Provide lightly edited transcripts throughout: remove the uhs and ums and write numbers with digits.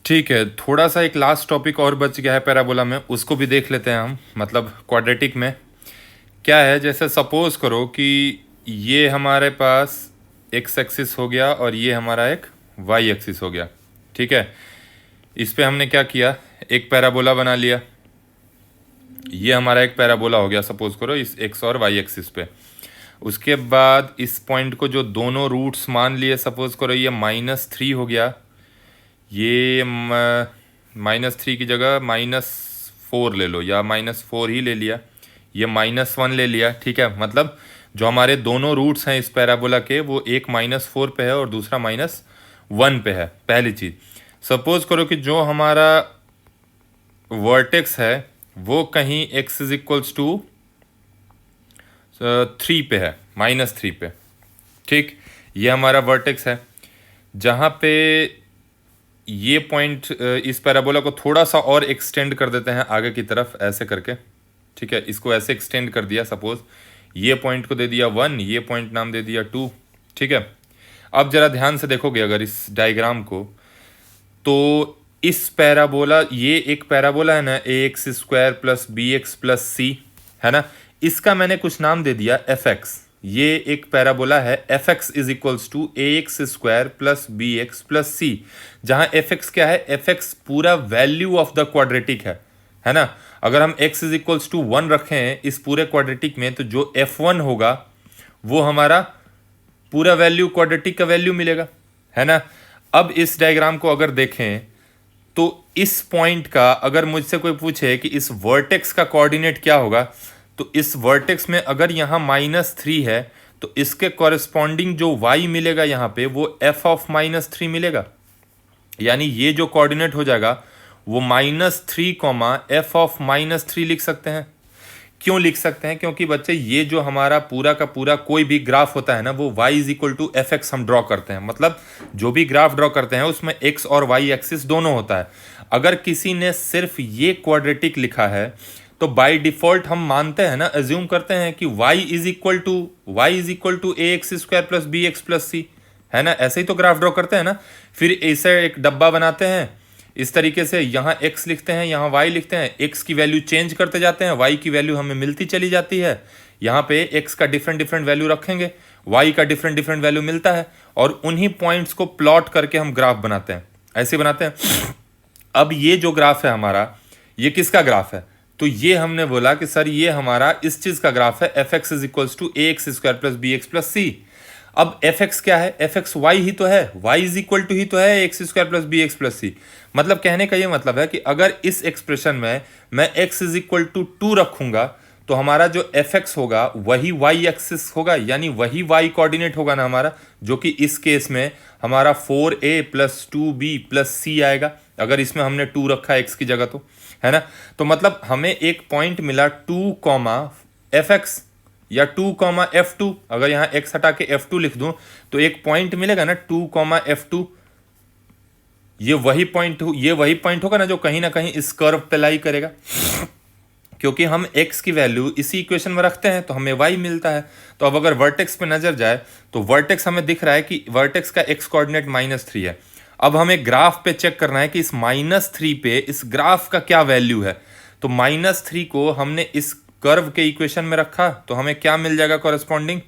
ठीक है, थोड़ा सा एक लास्ट टॉपिक और बच गया है पैराबोला में, उसको भी देख लेते हैं हम। मतलब क्वाड्रेटिक में क्या है, जैसे सपोज करो कि ये हमारे पास एक्स एक्सिस हो गया और ये हमारा एक वाई एक्सिस हो गया। ठीक है, इस पे हमने क्या किया, एक पैराबोला बना लिया। ये हमारा एक पैराबोला हो गया सपोज करो इस एक्स और वाई एक्सिस पे। उसके बाद इस पॉइंट को जो दोनों रूट्स मान लिए, सपोज करो ये -3 हो गया, ये -3 की जगह -4 ले लो, या -4 ही ले लिया, ये -1 ले लिया। ठीक है, मतलब जो हमारे दोनों रूट्स हैं इस पैराबोला के, वो एक -4 पे है और दूसरा -1 पे है। पहली चीज़, सपोज करो कि जो हमारा वर्टेक्स है वो कहीं x इज इक्वल्स टू 3 पे है, -3 पे। ठीक, ये हमारा वर्टेक्स है। जहाँ पे ये पॉइंट, इस पैराबोला को थोड़ा सा और एक्सटेंड कर देते हैं आगे की तरफ ऐसे करके। ठीक है, इसको ऐसे एक्सटेंड कर दिया, सपोज ये पॉइंट को दे दिया 1, ये पॉइंट नाम दे दिया 2। ठीक है, अब जरा ध्यान से देखोगे अगर इस डायग्राम को, तो इस पैराबोला, ये एक पैराबोला है ना, ax² plus bx plus c, है ना, इसका मैंने कुछ नाम दे दिया fx। ये एक पैराबोला है, fx is equals to ax² plus bx plus c, जहाँ fx क्या है, fx पूरा वैल्यू ऑफ द क्वाड्रेटिक है ना। अगर हम x इज इक्वल्स टू 1 रखें इस पूरे क्वाड्रेटिक में, तो जो f1 होगा वो हमारा पूरा वैल्यू, क्वाड्रेटिक का वैल्यू मिलेगा, है ना। अब इस डायग्राम को अगर देखें तो इस पॉइंट का, अगर मुझसे कोई पूछे कि इस वर्टेक्स का कोऑर्डिनेट क्या होगा, तो इस वर्टेक्स में अगर यहाँ -3 है तो इसके कॉरेस्पॉन्डिंग जो y मिलेगा यहाँ पे, वो f ऑफ -3 मिलेगा। यानी ये जो कोऑर्डिनेट हो जाएगा वो -3, f ऑफ -3 लिख सकते हैं। क्यों लिख सकते हैं? क्योंकि बच्चे ये जो हमारा पूरा का पूरा कोई भी ग्राफ होता है ना, वो y is equal to F X हम ड्रॉ करते हैं। मतलब जो भी ग्राफ ड्रॉ करते हैं उसमें x और y एक्सिस दोनों होता है। अगर किसी ने सिर्फ ये क्वाड्रेटिक लिखा है तो बाय डिफॉल्ट हम मानते हैं ना, एज्यूम करते हैं कि y is equal to A X square plus B X plus C, है ना। ऐसे ही तो ग्राफ ड्रॉ करते हैं ना। फिर ऐसे एक डब्बा बनाते हैं इस तरीके से, यहाँ x लिखते हैं, यहाँ y लिखते हैं, x की वैल्यू चेंज करते जाते हैं, y की वैल्यू हमें मिलती चली जाती है। यहाँ पे x का डिफरेंट डिफरेंट वैल्यू रखेंगे, y का डिफरेंट डिफरेंट वैल्यू मिलता है, और उन्हीं पॉइंट्स को प्लॉट करके हम ग्राफ बनाते हैं, ऐसे बनाते हैं। अब ये जो ग्राफ है हमारा, ये किसका ग्राफ है? तो ये हमने बोला कि सर ये हमारा इस चीज का ग्राफ है, F X is equals to A X square plus B X plus C. अब एफ एक्स क्या है? एफ एक्स वाई ही तो है, वाई इज इक्वल टू ही तो है X square plus B X plus C. मतलब कहने का ये मतलब है कि अगर इस एक्सप्रेशन में मैं x इज इक्वल टू 2 रखूंगा तो हमारा जो एफ एक्स होगा वही y एक्सिस होगा, यानी वही y कोऑर्डिनेट होगा ना हमारा, जो कि इस केस में हमारा 4a plus 2b plus c आएगा, अगर इसमें हमने 2 रखा है x की जगह, तो है ना। तो मतलब हमें एक पॉइंट मिला 2, एफ एक्स या 2, अगर यहाँ x हटा के f2 लिख दूं तो एक पॉइंट मिलेगा ना 2, ये वही पॉइंट होगा ना कहीं इस कर्व पे लाई करेगा। क्योंकि हम x की वैल्यू इसी इक्वेशन में रखते हैं तो हमें y मिलता है। तो अब अगर वर्टेक्स पे नजर जाए तो वर्टेक्स हमें दिख रहा है कि वर्टेक्स का x कोऑर्डिनेट -3 है। अब हमें ग्राफ पे चेक करना है कि इस -3 पे इस ग्राफ का क्या वैल्यू है। तो -3 को हमने इस कर्व के इक्वेशन में रखा तो हमें क्या मिल जाएगा कॉरेस्पॉन्डिंग?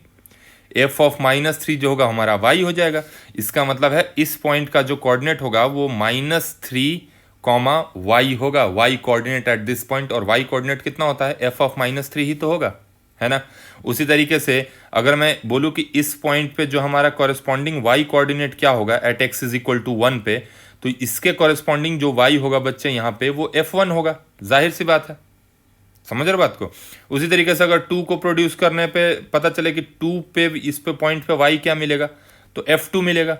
f ऑफ -3 जो होगा हमारा y हो जाएगा। इसका मतलब है इस पॉइंट का जो कोऑर्डिनेट होगा वो -3, y होगा, y coordinate at this point. और y कोऑर्डिनेट कितना होता है? f ऑफ -3 ही तो होगा, है ना। उसी तरीके से अगर मैं बोलूँ कि इस पॉइंट पे जो हमारा कॉरेस्पॉन्डिंग y कोऑर्डिनेट क्या होगा at x is equal to 1 पे, तो इसके कॉरेस्पॉन्डिंग जो y होगा बच्चे यहाँ पे वो f1 होगा, जाहिर सी बात है। समझ रहे बात को? उसी तरीके से अगर 2 को प्रोड्यूस करने पे पता चले कि 2 पे इस पे पॉइंट पे y क्या मिलेगा, तो f2 मिलेगा,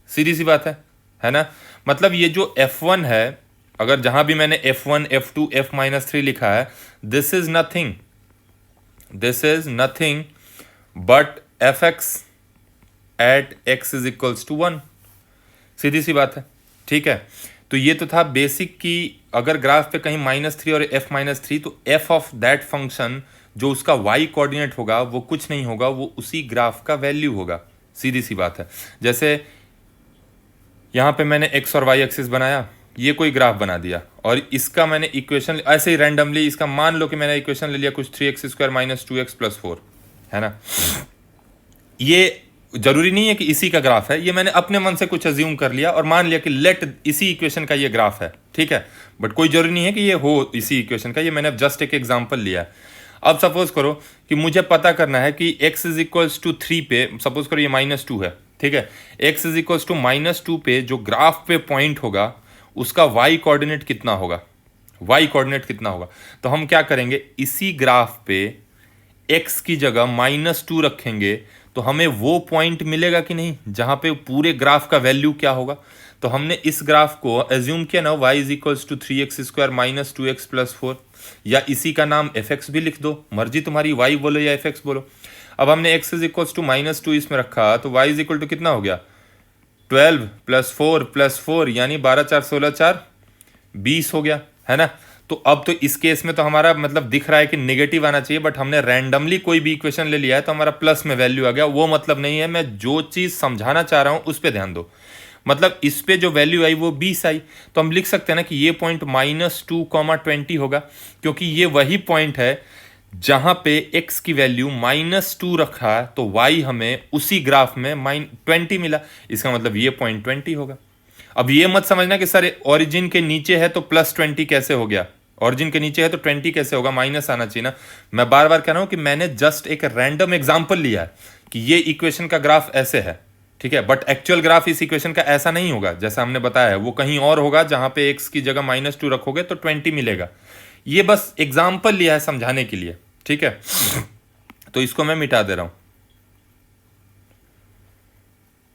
सीधी सी बात है ना। मतलब ये जो f1 है, अगर जहां भी मैंने f1, f2, f-3 लिखा है, this is nothing but fx at x is equals to 1, सीधी सी बात है। ठीक है, तो ये तो था बेसिक कि अगर ग्राफ पे कहीं -3 और f-3, तो f ऑफ दैट फंक्शन जो उसका y कोऑर्डिनेट होगा वो कुछ नहीं होगा, वो उसी ग्राफ का वैल्यू होगा, सीधी सी बात है। जैसे यहाँ पे मैंने x और y एक्सिस बनाया, ये कोई ग्राफ बना दिया और इसका मैंने इक्वेशन ऐसे ही रैंडमली, इसका मान लो कि मैंने इक्वेशन ले लिया कुछ 3x² माइनस 2x+4, है ना। ये जरूरी नहीं है कि इसी का ग्राफ है, ये मैंने अपने मन से कुछ अज्यूम कर लिया और मान लिया कि लेट इसी इक्वेशन का ये ग्राफ है, ठीक है। बट कोई जरूरी नहीं है कि ये हो इसी इक्वेशन का, ये मैंने जस्ट एक एग्जांपल लिया है। अब सपोज करो कि मुझे पता करना है कि x इज इक्वल्स टू 3 पे, सपोज करो ये -2 है, ठीक है। x इज इक्वल्स टू -2 पे जो ग्राफ पे पॉइंट होगा उसका y कोऑर्डिनेट कितना होगा, y कोऑर्डिनेट कितना होगा। तो हम क्या करेंगे, इसी ग्राफ पे x की जगह -2 रखेंगे तो हमें वो पॉइंट मिलेगा कि नहीं जहां पे पूरे ग्राफ का वैल्यू क्या होगा। तो हमने इस ग्राफ को एज्यूम किया ना, y is equals to 3x² minus 2x+4, या इसी का नाम fx भी लिख दो, मर्जी तुम्हारी, y बोलो या fx बोलो। अब हमने x इज इक्वल्स टू -2 इसमें रखा तो y इज इक्वल टू कितना हो गया, 12 + 4 + 4 यानी 12 4 16 4 20 हो गया, है ना। तो अब तो इस केस में तो हमारा मतलब दिख रहा है कि नेगेटिव आना चाहिए, बट हमने रैंडमली कोई भी इक्वेशन ले लिया है तो हमारा प्लस में वैल्यू आ गया। वो मतलब नहीं है, मैं जो चीज़ समझाना चाह रहा हूँ उस पर ध्यान दो। मतलब इस पे जो वैल्यू आई वो 20 आई, तो हम लिख सकते हैं ना कि ये पॉइंट -2, 20 होगा, क्योंकि ये वही पॉइंट है जहां पे x की वैल्यू -2 रखा है तो y हमें उसी ग्राफ में -20 मिला, इसका मतलब ये पॉइंट 20 होगा। अब ये मत समझना कि सर ओरिजिन के नीचे है तो +20 कैसे हो गया, ओरिजिन के नीचे है तो 20 कैसे होगा, माइनस आना चाहिए ना। मैं बार बार कह रहा हूं कि मैंने जस्ट एक रैंडम एग्जांपल लिया है कि ये इक्वेशन का ग्राफ ऐसे है, ठीक है। बट एक्चुअल ग्राफ इस इक्वेशन का ऐसा नहीं होगा जैसा हमने बताया है, वो कहीं और होगा जहां पे x की जगह -2 रखोगे तो 20 मिलेगा। ये बस एग्जांपल लिया है समझाने के लिए, ठीक है। तो इसको मैं मिटा दे रहा हूं,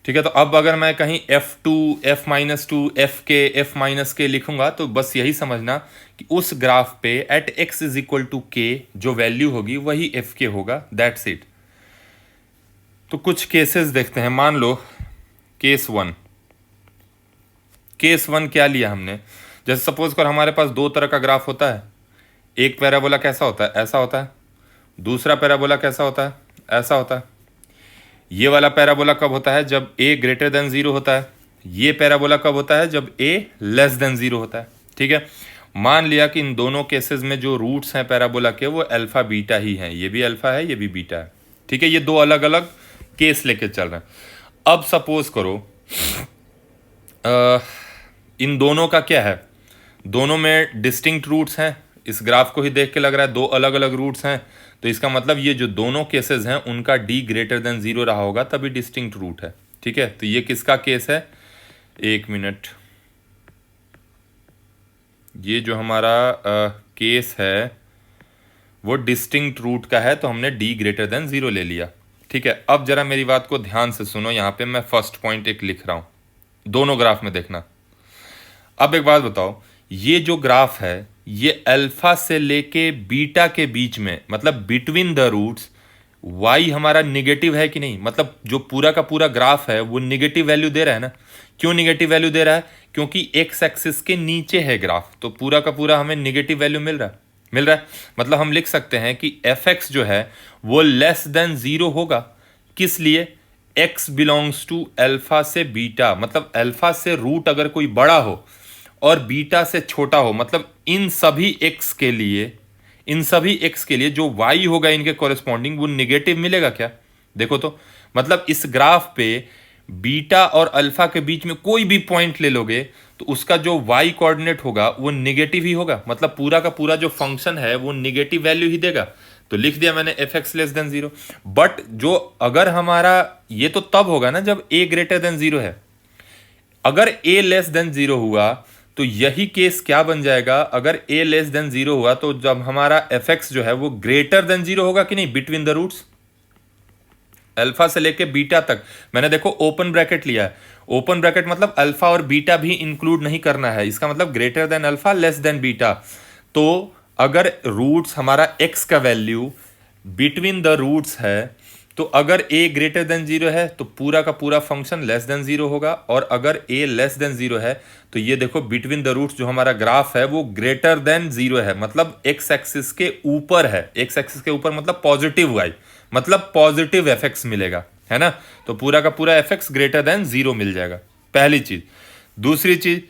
ठीक है। तो अब अगर मैं कहीं f2, f-2, f लिखूंगा तो बस यही समझना कि उस ग्राफ पे at x is equal to k जो वैल्यू होगी वही f होगा, दैट्स इट। तो कुछ केसेस देखते हैं। मान लो केस 1, क्या लिया हमने, जैसे सपोज कर हमारे पास दो तरह का ग्राफ होता है। एक पैराबोला कैसा होता है, ऐसा होता है। दूसरा पैराबोला कैसा होता है, ऐसा होता है। ये वाला पैराबोला कब होता है, जब a ग्रेटर देन 0 होता है। ये पैराबोला कब होता है, जब a लेस देन 0 होता है, ठीक है। मान लिया कि इन दोनों केसेस में जो रूट्स हैं पैराबोला के वो अल्फा बीटा ही हैं, ये भी अल्फा है ये भी बीटा है, ठीक है। ये दो अलग अलग केस लेके चल रहे हैं। अब सपोज करो इन दोनों का क्या है, दोनों में डिस्टिंक्ट रूट्स हैं। इस ग्राफ को ही देख के लग रहा है दो अलग अलग रूट्स हैं, तो इसका मतलब ये जो दोनों केसेस हैं उनका d ग्रेटर देन 0 रहा होगा तभी डिस्टिंक्ट रूट है, ठीक है। तो ये किसका केस है, एक मिनट, ये जो हमारा केस है वो डिस्टिंक्ट रूट का है, तो हमने d ग्रेटर देन 0 ले लिया, ठीक है। अब जरा मेरी बात को ध्यान से सुनो, यहाँ पे मैं फर्स्ट पॉइंट एक लिख रहा हूँ, दोनों ग्राफ में देखना। अब एक बात बताओ, ये जो ग्राफ है ये अल्फा से लेके बीटा के बीच में, मतलब बिटवीन द रूट्स y हमारा निगेटिव है कि नहीं, मतलब जो पूरा का पूरा ग्राफ है वो निगेटिव वैल्यू दे रहा है ना। क्यों निगेटिव वैल्यू दे रहा है, क्योंकि x एक्सिस के नीचे है ग्राफ, तो पूरा का पूरा हमें निगेटिव वैल्यू मिल रहा है। मतलब हम लिख सकते हैं कि fx जो है वो लेस देन 0 होगा। किस लिए, x बिलोंग्स टू अल्फा से बीटा, मतलब अल्फा से रूट अगर कोई बड़ा हो और बीटा से छोटा हो, मतलब इन सभी x के लिए जो y होगा इनके कॉरेस्पॉन्डिंग वो निगेटिव मिलेगा क्या, देखो तो। मतलब इस ग्राफ पे बीटा और अल्फा के बीच में कोई भी पॉइंट ले लोगे तो उसका जो y कोऑर्डिनेट होगा वो निगेटिव ही होगा, मतलब पूरा का पूरा जो फंक्शन है वो निगेटिव वैल्यू ही देगा। तो लिख दिया मैंने fx लेस देन 0। बट जो अगर हमारा ये तो तब होगा ना जब a ग्रेटर देन 0 है। अगर a लेस देन 0 हुआ तो यही केस क्या बन जाएगा, अगर a लेस देन 0 हुआ तो जब हमारा fx जो है वो ग्रेटर देन 0 होगा कि नहीं, बिटवीन द रूट्स अल्फा से लेके बीटा तक। मैंने देखो ओपन ब्रैकेट लिया है, ओपन ब्रैकेट मतलब अल्फा और बीटा भी इंक्लूड नहीं करना है, इसका मतलब greater than alpha less than beta. तो अगर रूट्स हमारा x का वैल्यू बिटवीन द रूट्स है तो अगर a ग्रेटर देन 0 है तो पूरा का पूरा फंक्शन लेस देन 0 होगा, और अगर a लेस देन 0 है तो ये देखो बिटवीन द रूट्स जो हमारा ग्राफ है वो ग्रेटर देन 0 है, मतलब x एक्सिस के ऊपर है। x एक्सिस के ऊपर मतलब पॉजिटिव y, मतलब पॉजिटिव fx मिलेगा, है ना। तो पूरा का पूरा fx ग्रेटर देन 0 मिल जाएगा, पहली चीज। दूसरी चीज,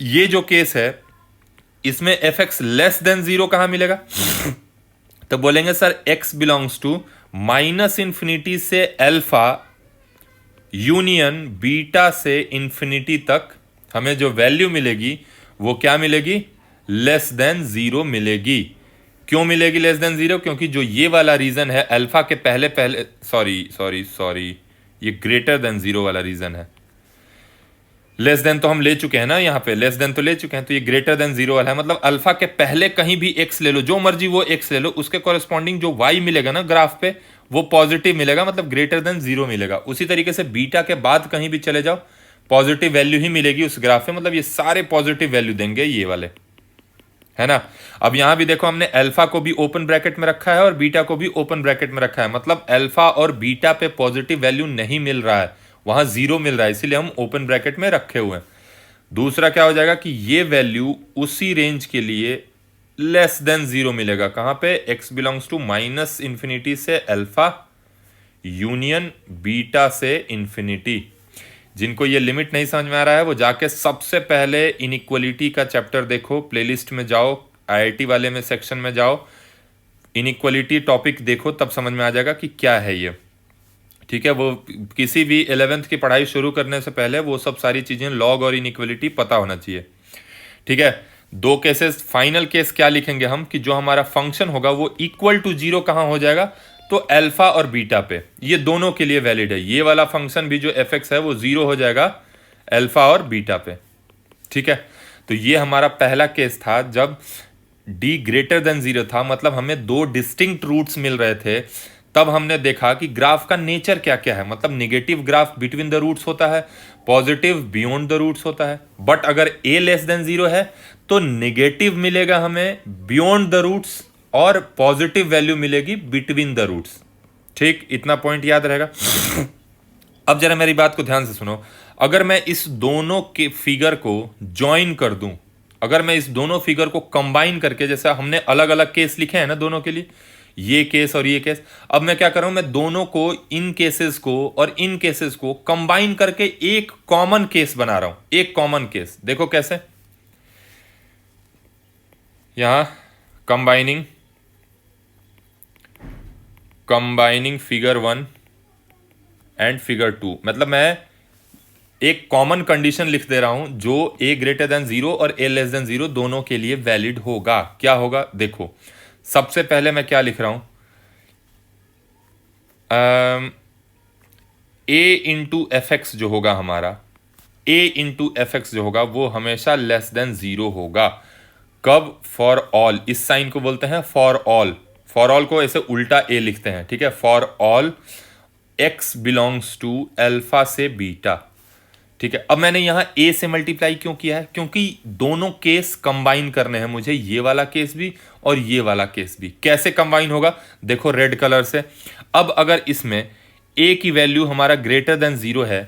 ये जो केस है इसमें F X less than zero कहां मिलेगा? तो बोलेंगे sir X belongs to minus infinity से अल्फा यूनियन बीटा से इंफिनिटी तक हमें जो वैल्यू मिलेगी वो क्या मिलेगी? लेस देन जीरो मिलेगी। क्यों मिलेगी लेस देन जीरो? क्योंकि जो ये वाला रीजन है अल्फा के पहले पहले सॉरी ये ग्रेटर देन जीरो वाला रीजन है। लेस देन तो हम ले चुके हैं ना, यहां पे लेस देन तो ले चुके हैं, तो ये ग्रेटर देन जीरो वाला है। मतलब अल्फा के पहले कहीं भी एक्स ले लो, जो मर्जी वो एक्स ले लो, उसके कॉरेस्पॉन्डिंग जो वाई मिलेगा ना ग्राफ पे वो पॉजिटिव मिलेगा, मतलब ग्रेटर देन जीरो मिलेगा। उसी तरीके से बीटा के बाद कहीं भी चले जाओ पॉजिटिव वैल्यू ही मिलेगी उस ग्राफ में, मतलब ये सारे पॉजिटिव वैल्यू देंगे ये वाले, है ना। अब यहां भी देखो हमने अल्फा को भी ओपन ब्रैकेट में रखा है और बीटा को भी ओपन ब्रैकेट में रखा है, मतलब अल्फा और बीटा पे पॉजिटिव वैल्यू नहीं मिल रहा है, वहां जीरो मिल रहा है, इसीलिए हम ओपन ब्रैकेट में रखे हुए हैं। दूसरा क्या हो जाएगा कि ये वैल्यू उसी रेंज के लिए लेस देन जीरो मिलेगा। कहां पे? X belongs to minus infinity से अल्फा यूनियन बीटा से इंफिनिटी। जिनको ये लिमिट नहीं समझ में आ रहा है वो जाके सबसे पहले इनइक्वलिटी का चैप्टर देखो, प्लेलिस्ट में जाओ, आईआईटी वाले में सेक्शन में जाओ, इनइक्वलिटी टॉपिक देखो, तब समझ में आ जाएगा कि क्या है ये। ठीक है, वो किसी भी 11th की पढ़ाई शुरू करने से पहले वो सब सारी चीजें लॉग और इनइक्वलिटी पता होना चाहिए। ठीक है, दो केसेस, फाइनल केस क्या लिखेंगे हम कि जो हमारा फंक्शन होगा वो इक्वल टू जीरो कहां हो जाएगा? तो अल्फा और बीटा पे, ये दोनों के लिए वैलिड है। ये वाला फंक्शन भी जो एफ एक्स है वो जीरो हो जाएगा अल्फा और बीटा पे। ठीक है, तो ये हमारा पहला केस था जब डी ग्रेटर देन जीरो था, मतलब हमें दो डिस्टिंक्ट रूट्स मिल रहे थे। तब हमने देखा कि ग्राफ का नेचर क्या क्या है, मतलब negative graph between the roots होता है, पॉजिटिव बियॉन्ड द रूट्स होता है। बट अगर ए लेस देन जीरो है तो निगेटिव मिलेगा हमें बियॉन्ड द रूट्स और पॉजिटिव वैल्यू मिलेगी बिटवीन द रूट्स। ठीक, इतना पॉइंट याद रहेगा। अब जरा मेरी बात को ध्यान से सुनो, अगर मैं इस दोनों के फिगर को ज्वाइन कर दूं, अगर मैं इस दोनों फिगर को कंबाइन करके, जैसे हमने अलग अलग केस लिखे हैं ना दोनों के लिए, ये केस और ये केस, अब मैं क्या कर रहा हूं, मैं दोनों को, इन केसेस को और इन केसेस को कंबाइन करके एक कॉमन केस बना रहा हूं। एक कॉमन केस देखो कैसे, यहां कंबाइनिंग फिगर 1 एंड फिगर 2, मतलब मैं एक कॉमन कंडीशन लिख दे रहा हूं जो ए ग्रेटर देन जीरो और ए लेस देन जीरो दोनों के लिए वैलिड होगा। क्या होगा देखो, सबसे पहले मैं क्या लिख रहा हूं, ए इंटू एफ एक्स जो होगा हमारा, ए इंटू एफ एक्स जो होगा वो हमेशा लेस देन जीरो होगा। कब? फॉर ऑल, इस साइन को बोलते हैं फॉर ऑल। फॉर ऑल को ऐसे उल्टा ए लिखते हैं। ठीक है, for all X belongs to alpha से बीटा। ठीक है, अब मैंने यहां ए से मल्टीप्लाई क्यों किया है? क्योंकि दोनों केस कंबाइन करने हैं मुझे, ये वाला केस भी और ये वाला केस भी। कैसे कंबाइन होगा देखो, रेड कलर से। अब अगर इसमें ए की वैल्यू हमारा ग्रेटर देन जीरो है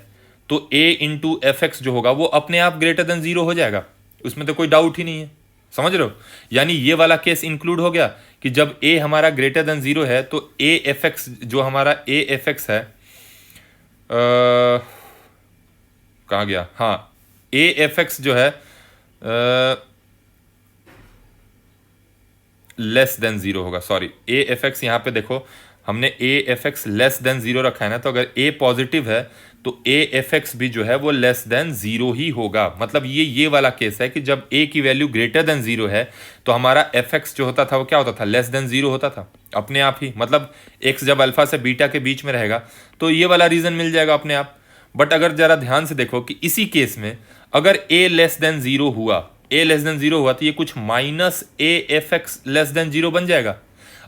तो ए इंटू एफ एक्स जो होगा वो अपने आप ग्रेटर देन जीरो हो जाएगा, उसमें तो कोई डाउट ही नहीं है। समझ रहे हो? यानी ये वाला केस इंक्लूड हो गया कि जब ए हमारा ग्रेटर देन जीरो है तो ए एफ एक्स जो हमारा ए एफ एक्स है, कहाँ गया, हाँ, ए एफ एक्स जो है लेस देन जीरो होगा। सॉरी, ए एफ एक्स यहाँ पे देखो हमने A F X less than zero रखा है ना, तो अगर ए पॉजिटिव है तो ए एफ एक्स भी जो है वो लेस देन जीरो ही होगा। मतलब ये वाला केस है कि जब ए की वैल्यू ग्रेटर देन जीरो है तो हमारा एफ एक्स जो होता था वो क्या होता था? लेस देन जीरो होता था अपने आप ही। मतलब एक्स जब अल्फा से बीटा के बीच में रहेगा तो ये वाला रीजन मिल जाएगा अपने आप। बट अगर जरा ध्यान से देखो कि इसी केस में अगर ए लेस देन जीरो हुआ, ए लेस देन जीरो हुआ तो ये कुछ minus A F X less than zero बन जाएगा।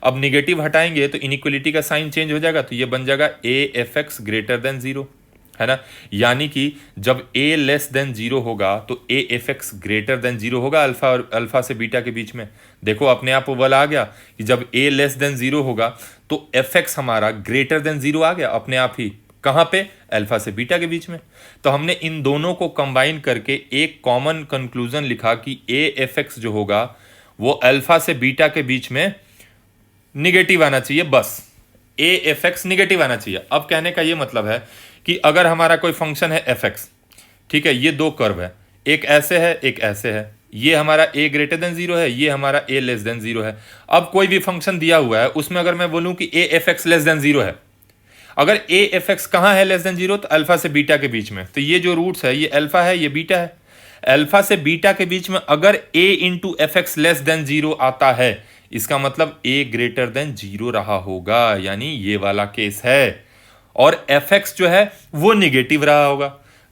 अब निगेटिव हटाएंगे तो इनइक्वलिटी का साइन चेंज हो जाएगा, तो ये बन जाएगा A F x greater than zero, है ना। यानी कि जब ए लेस देन जीरो होगा तो A F x greater than zero होगा अल्फा और अल्फा से बीटा के बीच में। देखो अपने आप वो वाला आ गया कि जब ए लेस देन जीरो होगा तो एफ एक्स हमारा ग्रेटर देन जीरो आ गया अपने आप ही। कहां पे? अल्फा से बीटा के बीच में। तो हमने इन दोनों को कंबाइन करके एक कॉमन कंक्लूजन लिखा कि ए एफ एक्स जो होगा वो अल्फा से बीटा के बीच में निगेटिव आना चाहिए, बस ए एफ एक्स निगेटिव आना चाहिए। अब कहने का ये मतलब है कि अगर हमारा कोई फंक्शन है एफ एक्स, ठीक है, ये दो कर्व है, एक ऐसे है, एक ऐसे है, ये हमारा a ग्रेटर देन जीरो है, ये हमारा a लेस देन जीरो है। अब कोई भी फंक्शन दिया हुआ है उसमें अगर मैं बोलूं कि a f X less than zero है, अगर a एफ एक्स कहाँ है लेस देन जीरो, तो अल्फा से बीटा के बीच में, तो ये जो रूट्स है ये अल्फा है, ये बीटा है। अल्फा से बीटा के बीच में अगर a into F X less than zero आता है, इसका मतलब a ग्रेटर देन जीरो रहा होगा, यानी ये वाला केस है। और एफ एक्स जो है वो निगेटिव रहा होगा,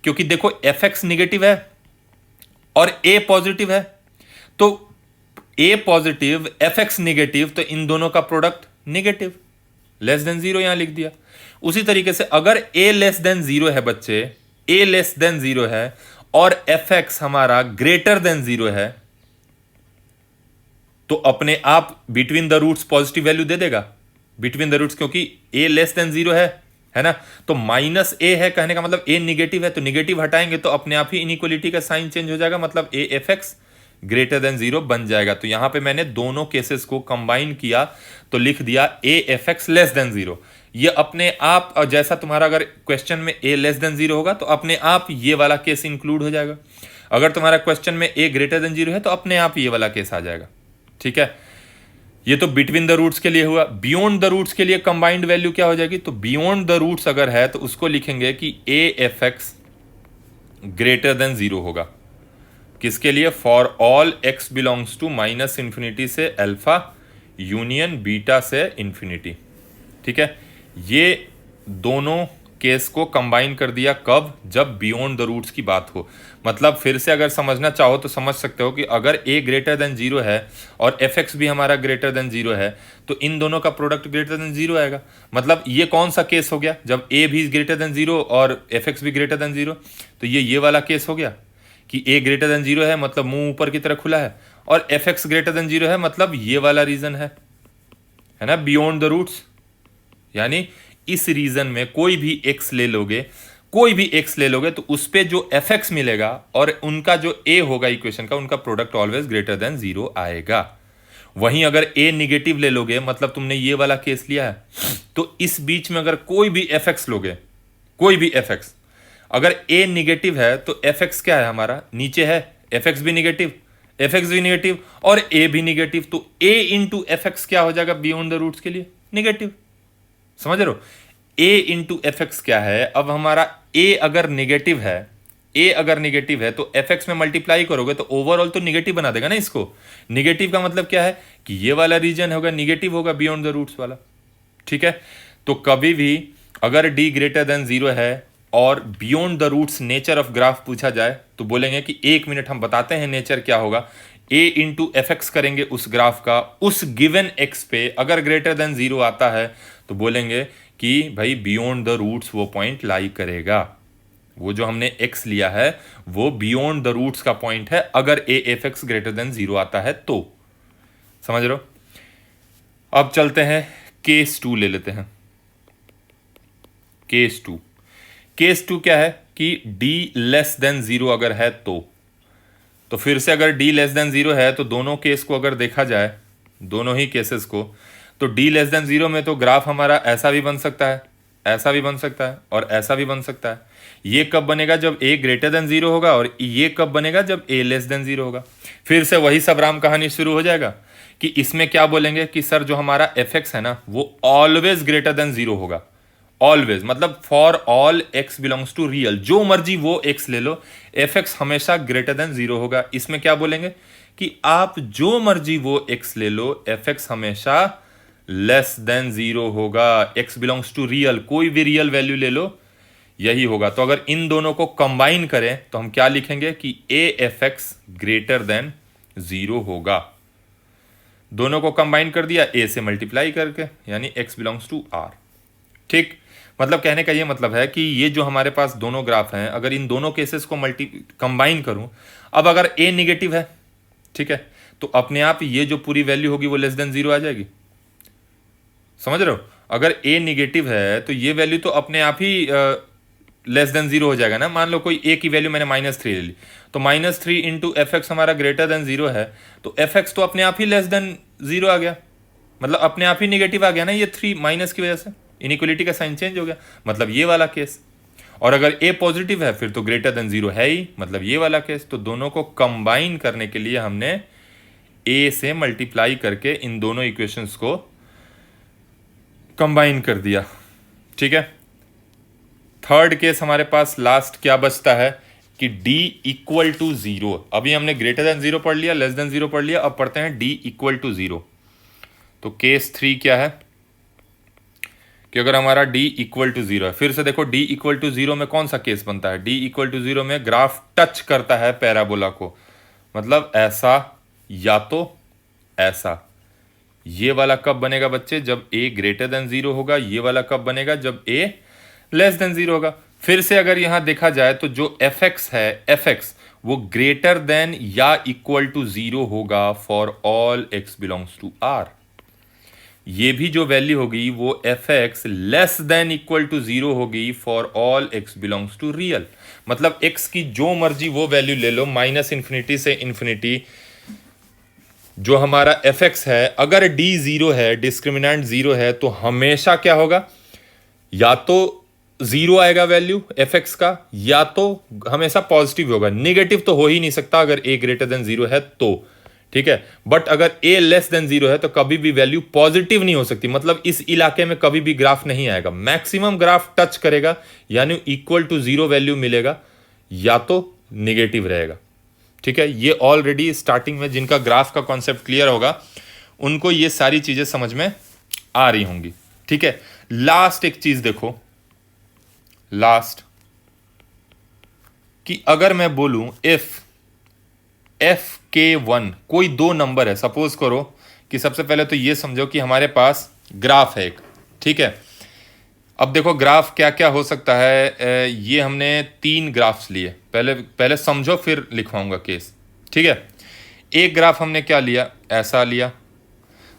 क्योंकि देखो एफ एक्स निगेटिव है और a पॉजिटिव है, तो a positive F x negative, तो इन दोनों का product negative, less than zero यहां लिख दिया। उसी तरीके से अगर a लेस देन जीरो है बच्चे, a लेस देन जीरो है और एफ एक्स हमारा ग्रेटर देन जीरो है, तो अपने आप between the roots positive value दे देगा, बिटवीन द रूट्स, क्योंकि a लेस देन जीरो है ना। तो माइनस a है कहने का मतलब a निगेटिव है, तो निगेटिव हटाएंगे तो अपने आप ही इनइक्वालिटी का साइन चेंज हो जाएगा, मतलब a f x greater than zero बन जाएगा। तो यहां पे मैंने दोनों केसेस को कंबाइन किया तो लिख दिया a f X less than zero. ये अपने आप, जैसा तुम्हारा अगर क्वेश्चन में a लेस देन जीरो होगा तो अपने आप ये वाला केस इंक्लूड हो जाएगा। अगर तुम्हारा क्वेश्चन में a ग्रेटर देन जीरो है तो अपने आप ये वाला केस आ जाएगा। ठीक है, ये तो बिटवीन द रूट्स के लिए हुआ। बियॉन्ड द रूट्स के लिए कंबाइंड वैल्यू क्या हो जाएगी, तो बियॉन्ड द रूट्स अगर है तो उसको लिखेंगे कि a f x greater than zero होगा। किसके लिए, for all x belongs to minus infinity से अल्फा यूनियन बीटा से इंफिनिटी। ठीक है, ये दोनों केस को कंबाइन कर दिया, कब, जब बियॉन्ड द रूट्स की बात हो। मतलब फिर से अगर समझना चाहो तो समझ सकते हो कि अगर a ग्रेटर देन जीरो है और एफ एक्स भी हमारा ग्रेटर देन जीरो है, तो इन दोनों का प्रोडक्ट ग्रेटर देन जीरो आएगा। मतलब ये कौन सा केस हो गया, जब a भी ग्रेटर देन जीरो और एफ एक्स भी ग्रेटर देन जीरो, तो ये वाला केस हो गया कि a ग्रेटर देन जीरो है मतलब मुंह ऊपर की तरह खुला है, और F x greater than zero है मतलब ये वाला रीजन है ना, बियॉन्ड द रूट्स। यानी इस रीजन में कोई भी x ले लोगे, कोई भी x ले लोगे तो उस पे जो एफ एक्स मिलेगा और उनका जो a होगा इक्वेशन का, उनका product always greater than zero आएगा। वहीं अगर a निगेटिव ले लोगे, मतलब तुमने ये वाला केस लिया है, तो इस बीच में अगर कोई भी एफ एक्स लोगे, कोई भी एफ एक्स, अगर a निगेटिव है तो एफ एक्स क्या है हमारा, नीचे है, एफ एक्स भी निगेटिव, एफ एक्स भी निगेटिव और a भी निगेटिव, तो a इंटू एफ एक्स क्या हो जाएगा बियॉन्ड द रूट्स के लिए, निगेटिव। समझ रहे हो, a इंटू एफ एक्स क्या है, अब हमारा a अगर निगेटिव है, a अगर निगेटिव है तो एफ एक्स में मल्टीप्लाई करोगे तो ओवरऑल तो निगेटिव बना देगा ना इसको। निगेटिव का मतलब क्या है कि ये वाला रीजन होगा निगेटिव होगा, बियॉन्ड द रूट्स वाला। ठीक है, तो कभी भी अगर d ग्रेटर देन जीरो है और beyond the roots nature of graph पूछा जाए तो बोलेंगे कि 1 मिनट हम बताते हैं नेचर क्या होगा। a इंटू एफ एक्स करेंगे उस ग्राफ का, उस गिवन x पे अगर ग्रेटर देन जीरो आता है तो बोलेंगे कि भाई बियॉन्ड द रूट्स वो पॉइंट लाई करेगा। वो जो हमने x लिया है वो बियॉन्ड द रूट्स का पॉइंट है अगर a f x greater than zero आता है तो। समझ रहे हो। अब चलते हैं केस 2 ले लेते हैं। केस 2, केस 2 क्या है कि d लेस देन जीरो अगर है तो फिर से अगर d लेस देन जीरो है तो दोनों केस को अगर देखा जाए, दोनों ही केसेस को, तो d लेस देन जीरो में तो ग्राफ हमारा ऐसा भी बन सकता है, ऐसा भी बन सकता है और ऐसा भी बन सकता है। ये कब बनेगा, जब a ग्रेटर देन जीरो होगा, और ये कब बनेगा, जब a लेस देन जीरो होगा। फिर से वही सब राम कहानी शुरू हो जाएगा कि इसमें क्या बोलेंगे कि सर जो हमारा एफ एक्स है ना वो ऑलवेज ग्रेटर देन जीरो होगा। ऑलवेज मतलब for all x belongs to real, जो मर्जी वो x ले लो, एफ एक्स हमेशा ग्रेटर देन जीरो होगा। इसमें क्या बोलेंगे कि आप जो मर्जी वो x ले लो, एफ एक्स हमेशा लेस देन जीरो होगा। x बिलोंग्स टू रियल, कोई भी रियल वैल्यू ले लो यही होगा। तो अगर इन दोनों को कंबाइन करें तो हम क्या लिखेंगे कि a f x greater than zero होगा। दोनों को कंबाइन कर दिया a से मल्टीप्लाई करके, यानी x बिलोंग्स टू r। ठीक, मतलब कहने का ये मतलब है कि ये जो हमारे पास दोनों ग्राफ हैं, अगर इन दोनों केसेस को कंबाइन करूं, अब अगर a निगेटिव है, ठीक है, तो अपने आप ये जो पूरी वैल्यू होगी वो लेस देन जीरो आ जाएगी। समझ रहे हो, अगर a निगेटिव है तो ये वैल्यू तो अपने आप ही लेस देन जीरो हो जाएगा ना। मान लो कोई a की वैल्यू मैंने -3 ले ली, तो -3 इंटू एफ एक्स हमारा ग्रेटर देन जीरो है, तो एफ एक्स तो अपने आप ही लेस देन जीरो आ गया, मतलब अपने आप ही निगेटिव आ गया ना, ये 3 माइनस की वजह से इनइक्वालिटी का साइन चेंज हो गया, मतलब ये वाला केस। और अगर ए पॉजिटिव है फिर तो ग्रेटर देन जीरो है ही, मतलब ये वाला केस। तो दोनों को कंबाइन करने के लिए हमने ए से मल्टीप्लाई करके इन दोनों इक्वेशंस को कंबाइन कर दिया। ठीक है, थर्ड केस हमारे पास लास्ट क्या बचता है कि d इक्वल टू जीरो। अभी हमने ग्रेटर देन जीरो पढ़ लिया, लेस देन जीरो पढ़ लिया, अब पढ़ते हैं d इक्वल टू जीरो। तो केस 3 क्या है कि अगर हमारा d इक्वल टू जीरो है, फिर से देखो d इक्वल टू जीरो में कौन सा केस बनता है, d इक्वल टू जीरो में ग्राफ टच करता है पैराबोला को, मतलब ऐसा या तो ऐसा। ये वाला कब बनेगा बच्चे, जब a ग्रेटर देन जीरो होगा। ये वाला कब बनेगा, जब a लेस देन जीरो होगा। फिर से अगर यहां देखा जाए तो जो fx है, fx वो ग्रेटर देन या इक्वल टू जीरो होगा for all x belongs to r। ये भी जो वैल्यू होगी वो fx less than equal to zero होगी for all x belongs to real. मतलब x की जो मर्जी वो वैल्यू ले लो, माइनस इन्फिनिटी से इन्फिनिटी जो हमारा fx है, अगर d जीरो है, डिस्क्रिमिनेंट जीरो है, तो हमेशा क्या होगा, या तो जीरो आएगा वैल्यू fx का, या तो हमेशा पॉजिटिव होगा। नेगेटिव तो हो ही नहीं सकता अगर a ग्रेटर देन जीरो है तो। ठीक है, बट अगर a लेस देन जीरो है तो कभी भी वैल्यू पॉजिटिव नहीं हो सकती, मतलब इस इलाके में कभी भी ग्राफ नहीं आएगा। मैक्सिमम ग्राफ टच करेगा, यानी इक्वल टू जीरो वैल्यू मिलेगा, या तो नेगेटिव रहेगा। ठीक है, ये ऑलरेडी स्टार्टिंग में जिनका ग्राफ का कॉन्सेप्ट क्लियर होगा उनको ये सारी चीजें समझ में आ रही होंगी। ठीक है, लास्ट एक चीज देखो, लास्ट कि अगर मैं बोलूं इफ fk1 कोई दो नंबर है, सपोज करो कि सबसे पहले तो ये समझो कि हमारे पास ग्राफ है एक। ठीक है, अब देखो ग्राफ क्या क्या हो सकता है, ये हमने 3 ग्राफ्स लिए, पहले समझो फिर लिखवाऊंगा केस। ठीक है, एक ग्राफ हमने क्या लिया, ऐसा लिया,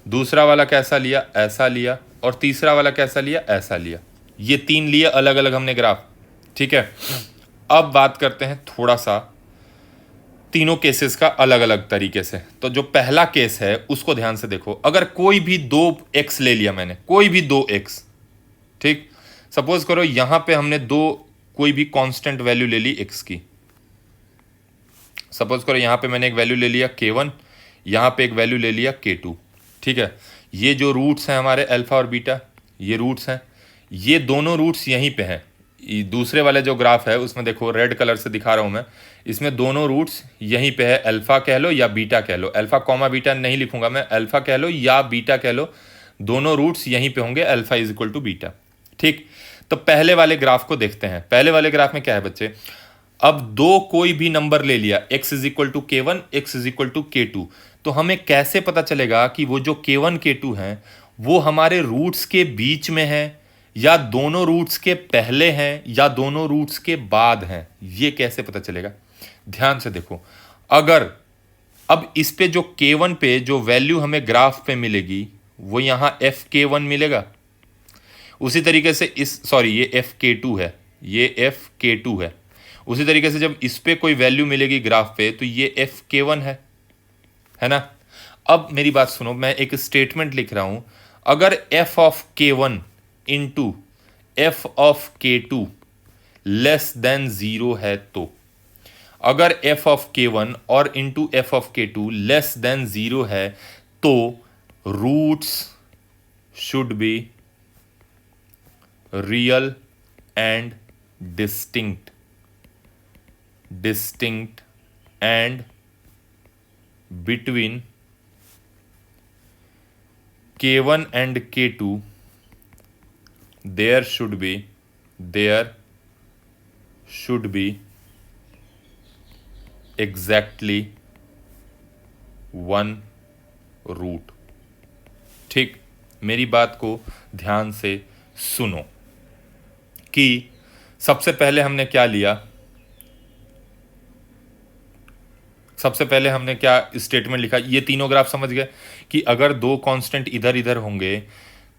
दूसरा वाला कैसा लिया, ऐसा लिया, और तीसरा वाला कैसा लिया, ऐसा लिया। ये 3 लिए अलग अलग हमने ग्राफ। ठीक है, अब बात करते हैं थोड़ा सा तीनों केसेस का अलग अलग तरीके से। तो जो पहला केस है उसको ध्यान से देखो, अगर कोई भी 2x ले लिया मैंने, कोई भी 2x, ठीक, सपोज करो यहां पे हमने कोई भी कांस्टेंट वैल्यू ले ली x की। सपोज करो यहां पे मैंने एक वैल्यू ले लिया k1, यहां पे एक वैल्यू ले लिया k2। ठीक है, ये जो रूट्स हैं हमारे अल्फा और बीटा, ये रूट्स हैं, ये दोनों रूट्स यहीं पे हैं। दूसरे वाले जो ग्राफ है उसमें देखो रेड कलर से दिखा रहा हूं मैं, इसमें दोनों रूट्स यहीं पे है, अल्फा कह लो या बीटा कह लो, अल्फा कॉमा बीटा नहीं लिखूंगा मैं, अल्फा कह लो या बीटा कह लो, दोनों रूट्स यहीं पे होंगे, alpha is equal to beta. ठीक, तो पहले वाले ग्राफ को देखते हैं। पहले वाले ग्राफ में क्या है बच्चे, अब कोई भी नंबर ले लिया, x is equal to k1, x is equal to k2, तो हमें कैसे पता चलेगा कि वो जो k1 k2 हैं वो हमारे रूट्स के बीच में है, या दोनों रूट्स के पहले हैं, या दोनों रूट्स के बाद हैं, ये कैसे पता चलेगा। ध्यान से देखो, अगर अब इस पे जो k1 पे जो वैल्यू हमें ग्राफ पे मिलेगी वो यहां fk1 मिलेगा। उसी तरीके से ये fk2 है, ये fk2 है। उसी तरीके से जब इस पे कोई वैल्यू मिलेगी ग्राफ पे तो ये fk1 है ना। अब मेरी बात सुनो, मैं एक स्टेटमेंट लिख रहा हूं, अगर f of k1 into f of k2 less than zero है, तो अगर f ऑफ k1 और into f of k2 less than zero है तो roots should be real and distinct and between k1 and k2 there should be exactly one root। ठीक, मेरी बात को ध्यान से सुनो कि सबसे पहले हमने क्या लिया, सबसे पहले हमने क्या स्टेटमेंट लिखा, ये तीनों ग्राफ समझ गए कि अगर दो कांस्टेंट इधर इधर होंगे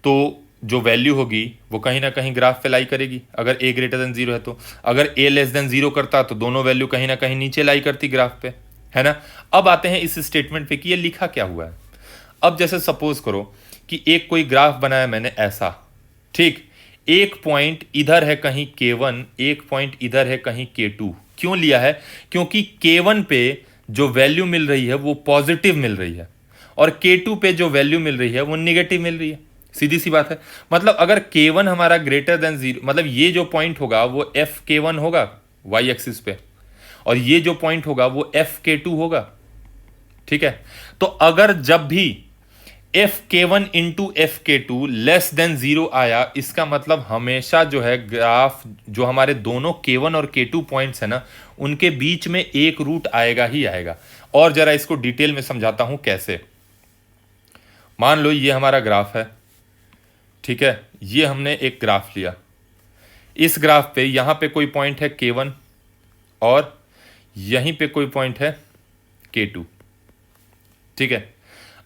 तो जो वैल्यू होगी वो कहीं ना कहीं ग्राफ पे लाई करेगी। अगर a ग्रेटर देन जीरो है तो, अगर a लेस देन जीरो करता तो दोनों वैल्यू कहीं ना कहीं नीचे लाई करती ग्राफ पे, है ना। अब आते हैं इस स्टेटमेंट पे कि ये लिखा क्या हुआ है। अब जैसे सपोज करो कि एक कोई ग्राफ बनाया मैंने ऐसा, ठीक, एक पॉइंट इधर है कहीं K1, एक पॉइंट इधर है कहीं K2। क्यों लिया है? क्योंकि K1 पे जो वैल्यू मिल रही है वो पॉजिटिव मिल रही है और K2 पे जो वैल्यू मिल रही है वो निगेटिव मिल रही है। सीधी सी बात है। मतलब अगर K1 हमारा ग्रेटर देन 0, मतलब ये जो पॉइंट होगा वो FK1 होगा वाई एक्सिस पे, और ये जो पॉइंट होगा वो FK2 होगा। ठीक है, तो अगर जब भी FK1 into FK2 less than 0 आया, इसका मतलब हमेशा जो है ग्राफ जो हमारे दोनों K1 और K2 पॉइंट्स है ना, उनके बीच में एक रूट आएगा ही आएगा। और जरा इसको डिटेल में समझाता हूं कैसे। मान लो ये हमारा ग्राफ है, ठीक है, ये हमने एक ग्राफ लिया। इस ग्राफ पे यहां पे कोई पॉइंट है K1 और यहीं पे कोई पॉइंट है K2। ठीक है,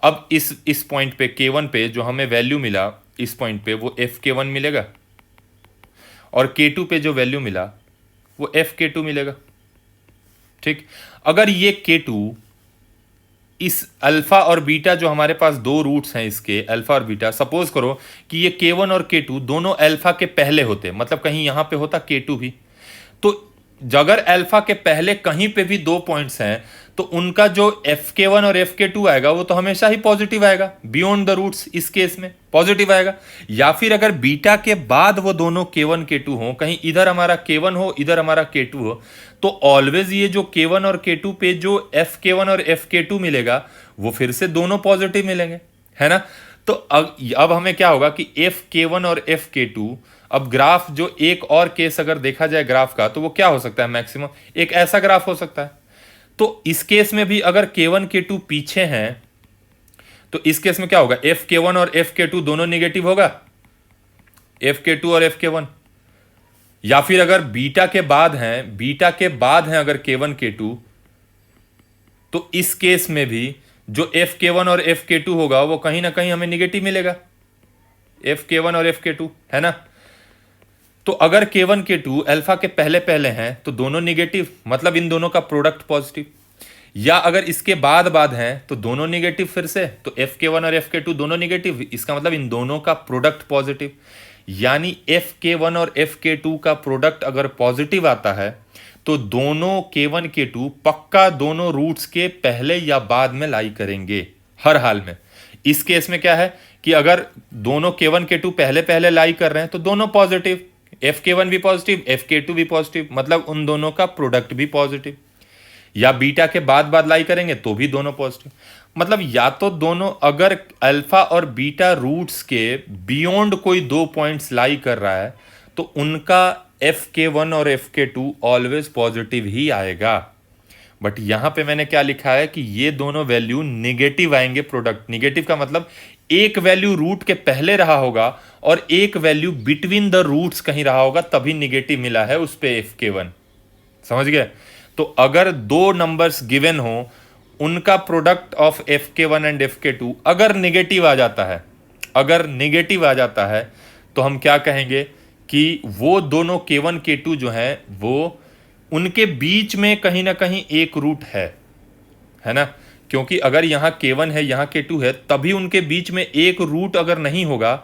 अब इस पॉइंट पे K1 पे जो हमें वैल्यू मिला, इस पॉइंट पे वो FK1 मिलेगा और K2 पे जो वैल्यू मिला वो FK2 मिलेगा। ठीक, अगर ये K2 इस अल्फा और बीटा, जो हमारे पास दो रूट्स हैं इसके अल्फा और बीटा, सपोज करो कि ये K1 और K2 दोनों अल्फा के पहले होते, मतलब कहीं यहां पे होता K2 भी, तो अगर अल्फा के पहले कहीं पे भी दो पॉइंट्स हैं तो उनका जो FK1 और FK2 आएगा वो तो हमेशा ही पॉजिटिव आएगा, बियॉन्ड द रूट्स इस केस में पॉजिटिव आएगा। या फिर अगर बीटा के बाद वो दोनों K1 K2 हो, कहीं इधर हमारा K1 हो इधर हमारा K2 हो, तो ऑलवेज ये जो K1 और K2 पे जो FK1 और FK2 मिलेगा वो फिर से दोनों पॉजिटिव मिलेंगे, है ना। तो अब हमें क्या होगा कि FK1 और FK2, अब ग्राफ जो एक और केस अगर देखा जाए ग्राफ का, तो वो क्या हो सकता है, मैक्सिमम एक ऐसा ग्राफ हो सकता है। तो इस केस में भी अगर K1 K2 पीछे हैं तो इस केस में क्या होगा, FK1 और FK2 दोनों निगेटिव होगा, FK2 और FK1। या फिर अगर बीटा के बाद हैं अगर K1 K2, तो इस केस में भी जो FK1 और FK2 होगा वो कहीं ना कहीं हमें निगेटिव मिलेगा, FK1 और FK2, है ना। तो अगर K1 K2 अल्फा के पहले पहले हैं तो दोनों निगेटिव, मतलब इन दोनों का प्रोडक्ट पॉजिटिव। या अगर इसके बाद हैं तो दोनों निगेटिव फिर से, तो FK1 और FK2 दोनों निगेटिव, इसका मतलब इन दोनों का प्रोडक्ट पॉजिटिव। यानी FK1 और FK2 का प्रोडक्ट अगर पॉजिटिव आता है तो दोनों K1 K2 पक्का दोनों रूट्स के पहले या बाद में लाई करेंगे हर हाल में। इस केस में क्या है कि अगर दोनों K1 K2 पहले पहले लाई कर रहे हैं तो दोनों पॉजिटिव, FK1 भी पॉजिटिव FK2 भी पॉजिटिव, मतलब उन दोनों का प्रोडक्ट भी पॉजिटिव। या बीटा के बाद लाई करेंगे तो भी दोनों पॉजिटिव। मतलब या तो दोनों, अगर अल्फा और बीटा रूट्स के बियॉन्ड कोई दो पॉइंट्स लाई कर रहा है तो उनका FK1 और FK2 ऑलवेज पॉजिटिव ही आएगा। बट यहां पे मैंने क्या लिखा है कि ये दोनों वैल्यू निगेटिव आएंगे। प्रोडक्ट निगेटिव का मतलब एक वैल्यू रूट के पहले रहा होगा और एक वैल्यू बिटवीन द रूट्स कहीं रहा होगा, तभी निगेटिव मिला है उस पे FK1। समझ गए? तो अगर दो नंबर्स गिवन हो, उनका product of FK1 and FK2 अगर निगेटिव आ जाता है तो हम क्या कहेंगे कि वो दोनों K1 K2 जो हैं वो उनके बीच में कहीं ना कहीं एक रूट है ना। क्योंकि अगर यहां K1 है यहां K2 है, तभी उनके बीच में एक रूट अगर नहीं होगा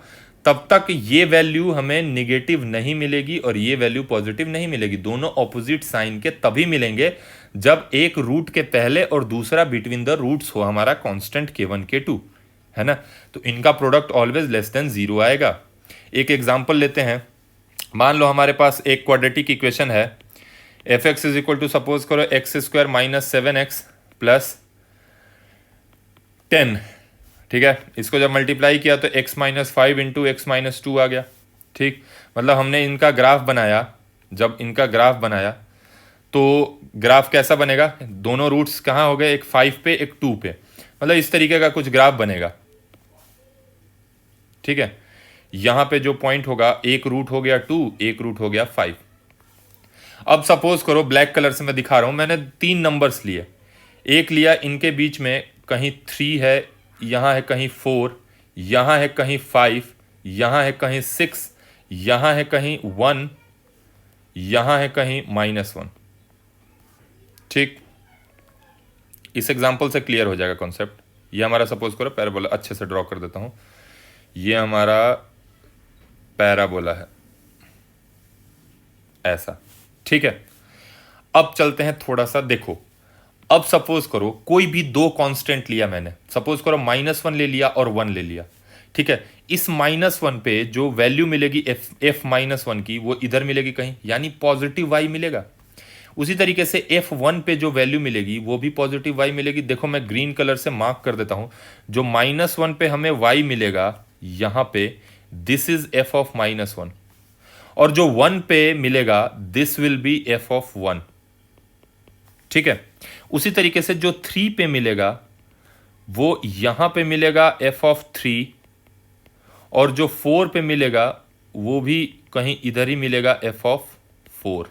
तब तक ये वैल्यू हमें निगेटिव नहीं मिलेगी और ये वैल्यू पॉजिटिव नहीं मिलेगी। दोनों ऑपोजिट साइन के तभी मिलेंगे जब एक रूट के पहले और दूसरा बिटवीन द रूट्स हो हमारा कांस्टेंट K1 K2, है ना। तो इनका प्रोडक्ट ऑलवेज लेस देन 0 आएगा। एक एग्जांपल लेते हैं। मान लो हमारे पास एक क्वाड्रेटिक इक्वेशन है, fx is equal to, suppose करो x² माइनस 7x प्लस 10। ठीक है, इसको जब मल्टीप्लाई किया तो x minus 5 into x minus 2 आ गया। ठीक, मतलब हमने इनका ग्राफ बनाया। जब इनका ग्राफ बनाया तो ग्राफ कैसा बनेगा, दोनों रूट्स कहाँ हो गए, एक 5 पे एक 2 पे, मतलब इस तरीके का कुछ ग्राफ बनेगा। ठीक है, यहां पे जो पॉइंट होगा, एक रूट हो गया 2, एक रूट हो गया 5। अब सपोज करो, ब्लैक कलर से मैं दिखा रहा हूं, मैंने 3 नंबर्स लिए। एक लिया इनके बीच में कहीं 3 है, यहां है कहीं 4, यहां है कहीं 5, यहां है कहीं 6, यहां है कहीं 1, यहां है कहीं -1। ठीक, इस एग्जांपल से क्लियर हो जाएगा कॉन्सेप्ट। ये हमारा सपोज करो पैराबोला, अच्छे से ड्रॉ कर देता हूं। ये हमारा पैराबोला है, ऐसा। ठीक है, अब चलते हैं थोड़ा सा, देखो अब सपोज करो कोई भी दो कांस्टेंट लिया मैंने, सपोज करो -1 ले लिया और 1 ले लिया। ठीक है, इस -1 पे जो वैल्यू मिलेगी f-1 की वो इधर मिलेगी कहीं, यानी पॉजिटिव y मिलेगा। उसी तरीके से f1 पे जो वैल्यू मिलेगी वो भी पॉजिटिव y मिलेगी। देखो मैं ग्रीन कलर से मार्क कर देता हूं, जो -1 पे हमें y मिलेगा यहां पे, दिस इज f ऑफ -1, और जो 1 पे मिलेगा this will be f of 1। ठीक है, उसी तरीके से जो 3 पे मिलेगा वो यहां पे मिलेगा f ऑफ 3, और जो 4 पे मिलेगा वो भी कहीं इधर ही मिलेगा f ऑफ 4।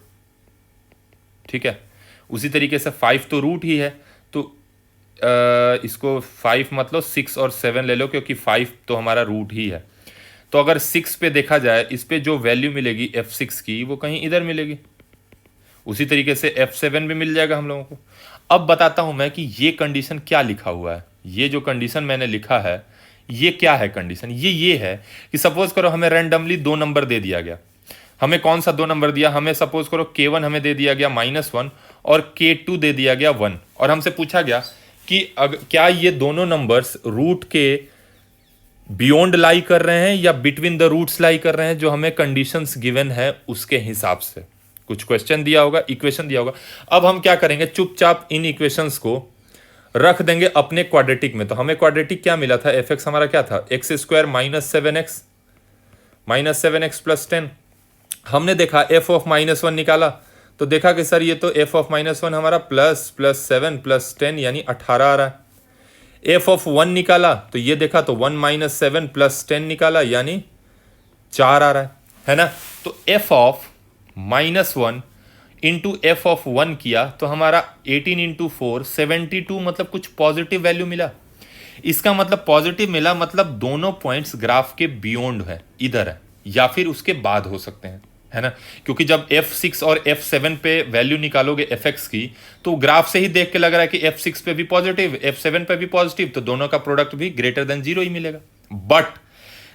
ठीक है, उसी तरीके से 5 तो रूट ही है, तो इसको 5 मतलब 6 और 7 ले लो, क्योंकि 5 तो हमारा रूट ही है। तो अगर 6 पे देखा जाए, इस पे जो वैल्यू मिलेगी f6 की वो कहीं इधर मिलेगी। उसी तरीके से f7 भी मिल जाएगा हम लोगों को। अब बताता हूं मैं कि ये कंडीशन क्या लिखा हुआ है। ये जो कंडीशन मैंने लिखा है ये क्या है कंडीशन, ये है कि सपोज करो हमें रैंडमली दो नंबर दे दिया गया। हमें कौन सा दो नंबर दिया, हमें सपोज करो k1 हमें दे दिया गया -1 और k2 दे दिया गया 1, और हमसे पूछा गया कि क्या ये दोनों नंबर्स रूट के बियॉन्ड लाई कर रहे हैं या बिटवीन द रूट्स लाई कर रहे हैं, जो हमें कंडीशंस गिवन है उसके हिसाब से। कुछ क्वेश्चन दिया होगा, इक्वेशन दिया होगा। अब हम क्या करेंगे, चुपचाप इन इक्वेशंस को रख देंगे अपने क्वाड्रेटिक में। तो हमें क्वाड्रेटिक क्या मिला था, एफ एक्स हमारा क्या था, x² -7x प्लस 10। हमने देखा f ऑफ -1 निकाला, तो देखा कि सर ये तो f ऑफ -1 हमारा +7 + 10 यानी 18 आ रहा है। f ऑफ 1 निकाला तो ये देखा तो 1 - 7 + 10 निकाला यानी 4 आ रहा है ना। तो f of -1 into f of 1 किया तो हमारा 18 × 4 72, मतलब कुछ पॉजिटिव वैल्यू मिला। इसका मतलब पॉजिटिव मिला, मतलब दोनों पॉइंट्स ग्राफ के बियॉन्ड है, इधर है या फिर उसके बाद हो सकते हैं, है ना। क्योंकि जब f6 और f7 पे वैल्यू निकालोगे fx की, तो ग्राफ से ही देख के लग रहा है कि f6 पे भी पॉजिटिव f7 पे भी पॉजिटिव, तो दोनों का प्रोडक्ट भी > 0 ही मिलेगा। बट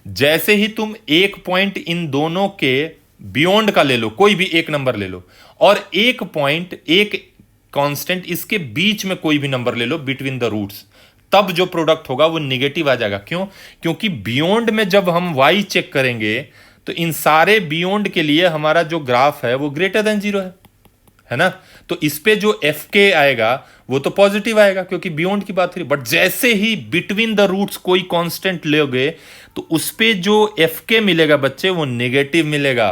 जैसे ही तुम एक पॉइंट इन दोनों के बियॉन्ड का ले लो, कोई भी एक नंबर ले लो, और एक पॉइंट, एक कांस्टेंट इसके बीच में कोई भी नंबर ले लो बिटवीन द रूट्स, तब जो प्रोडक्ट होगा वो निगेटिव आ जाएगा। क्यों? क्योंकि बियॉन्ड में जब हम y चेक करेंगे तो इन सारे बियॉन्ड के लिए हमारा जो ग्राफ है वो > 0 है ना। तो इस पे जो fk आएगा वो तो पॉजिटिव आएगा क्योंकि बियॉन्ड की बात करी। बट जैसे ही बिटवीन द रूट्स कोई कांस्टेंट लोगे तो उस पे जो fk मिलेगा बच्चे वो नेगेटिव मिलेगा।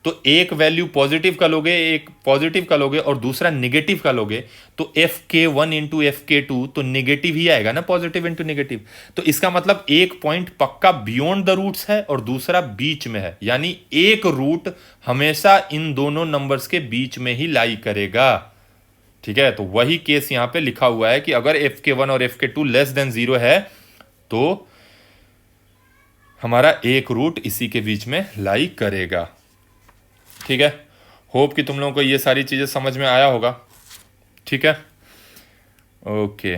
तो एक वैल्यू पॉजिटिव का लोगे, एक पॉजिटिव का लोगे और दूसरा नेगेटिव का लोगे, तो fk1 इंटू fk2 तो नेगेटिव ही आएगा ना, पॉजिटिव इंटू नेगेटिव। तो इसका मतलब एक पॉइंट पक्का बियॉन्ड द रूट्स है और दूसरा बीच में है, यानी एक रूट हमेशा इन दोनों नंबर्स के बीच में ही लाई करेगा। ठीक है, तो वही केस यहां पे लिखा हुआ है कि अगर fk1 और fk2 <0 है तो हमारा एक रूट इसी के बीच में लाई करेगा। ठीक है, होप कि तुम लोगों को ये सारी चीज़ें समझ में आया होगा। ठीक है, ओके।